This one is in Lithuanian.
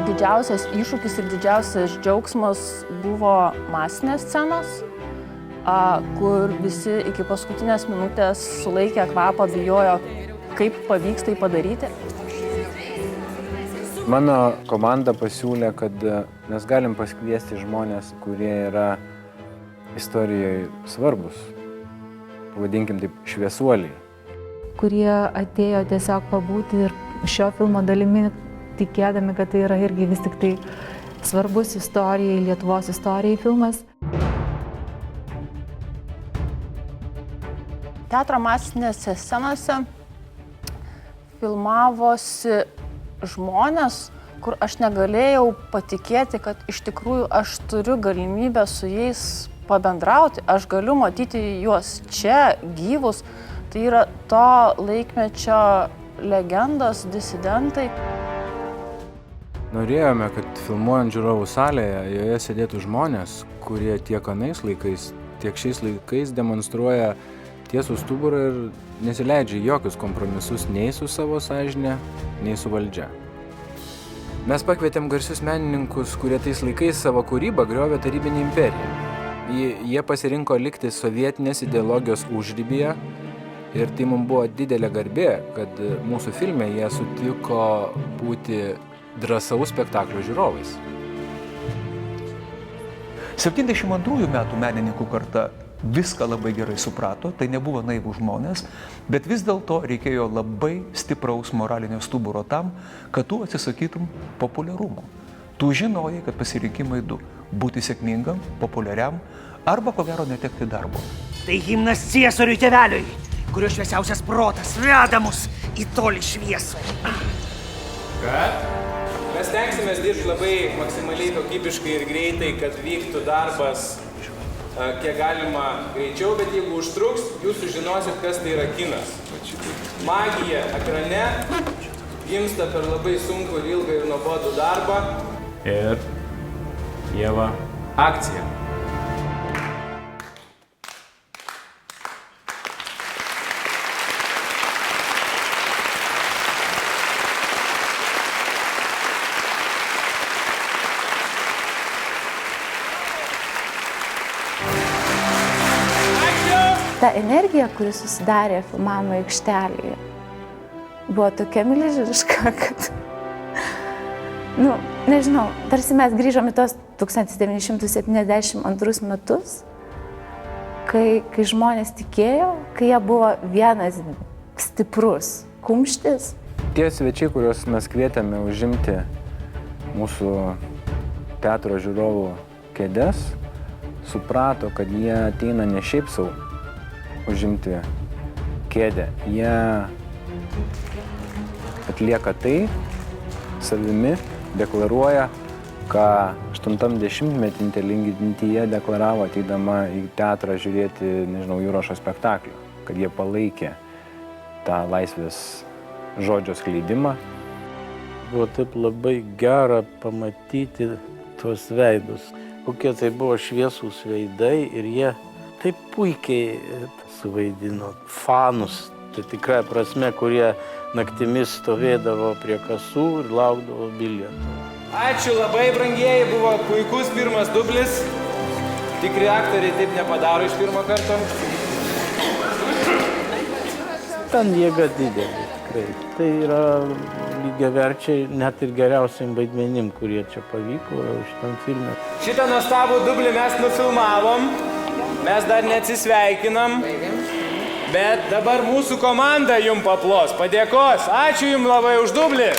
Didžiausias iššūkis ir didžiausias džiaugsmas buvo masinės scenos, kur visi iki paskutinės minutės sulaikė kvapą, bijojo, kaip pavyks tai padaryti. Mano komanda pasiūlė, kad mes galim pasikviesti žmonės, kurie yra istorijoje svarbus, pavadinkim taip, šviesuoliai. Kurie atėjo tiesiog pabūti ir šio filmo dalimi, tikėdami, kad tai yra irgi vis tik tai svarbus istorijai, Lietuvos istorijai filmas. Teatro masinėse scenose filmavosi žmonės, kur aš negalėjau patikėti, kad iš tikrųjų aš turiu galimybę su jais pabendrauti, aš galiu matyti juos čia, gyvus. Tai yra to laikmečio legendos, disidentai. Norėjome, kad filmuojant žiūrovų salėje, joje sėdėtų žmonės, kurie tiek anais laikais, tiek šiais laikais demonstruoja tiesų stuburą ir nesileidžia jokius kompromisus nei su savo sąžine, nei su valdžia. Mes pakvietėm garsius menininkus, kurie tais laikais savo kūrybą griovė tarybinį imperiją. Jie pasirinko likti sovietinės ideologijos užribyje ir tai mums buvo didelė garbė, kad mūsų filme jie sutiko būti drąsaus spektaklio žiūrovais. 72 metų menininkų karta viską labai gerai suprato, tai nebuvo naivų žmonės, bet vis dėlto reikėjo labai stipraus moralinio stuburo tam, kad tu atsisakytum populiarumo. Tu žinojai, kad pasirinkimai du – būti sėkmingam, populiariam arba ko gero netekti darbo. Tai himnas Ciesoriui tėveliui, kurio šviesiausias protas veda mus į tolį šviesą. Kad? Mes stengsimės dirbti labai maksimaliai kokybiškai ir greitai, kad vyktų darbas kiek galima greičiau, bet jeigu užtruks, jūs sužinosit, kas tai yra kinas. Magija ekrane gimsta per labai sunkų ir ilgą ir nuobodų darbą. Ir Ieva, akcija. Ta energija, kuri susidarė filmavimo aikštelėje, buvo tokia milžiniška, kad, nežinau, tarsi mes grįžom į tos 1972 metus, kai žmonės tikėjo, kai jie buvo vienas stiprus kumštis. Tie svečiai, kuriuos mes kvietėme užimti mūsų teatro žiūrovų kėdes, suprato, kad jie ateina ne šiaip sau užimti kėdę. Jie atlieka tai savimi, deklaruoja, ką 80-metį inteligencija deklaravo ateidama į teatrą žiūrėti, Jurašo spektaklį, kad jie palaikė tą laisvės žodžio skleidimą. Buvo taip labai gera pamatyti tuos veidus, kokie tai buvo šviesūs veidai ir jie taip puikiai suvaidino fanus, tai tikrai prasme, kurie naktimis stovėdavo prie kasų ir laukdavo bilietų. Ačiū labai, brangieji, buvo puikus pirmas dublis. Tikri aktoriai taip nepadaro iš pirmo karto. Ten jėga didelė, tikrai. Tai yra lygiaverčiai net ir geriausiam vaidmenim, kurie čia pavyko šitam filme. Šitą nuostabų dublį mes nufilmavom. Mes dar neatsisveikinam, bet dabar mūsų komanda jums paplos, padėkos. Ačiū jums labai už dublį.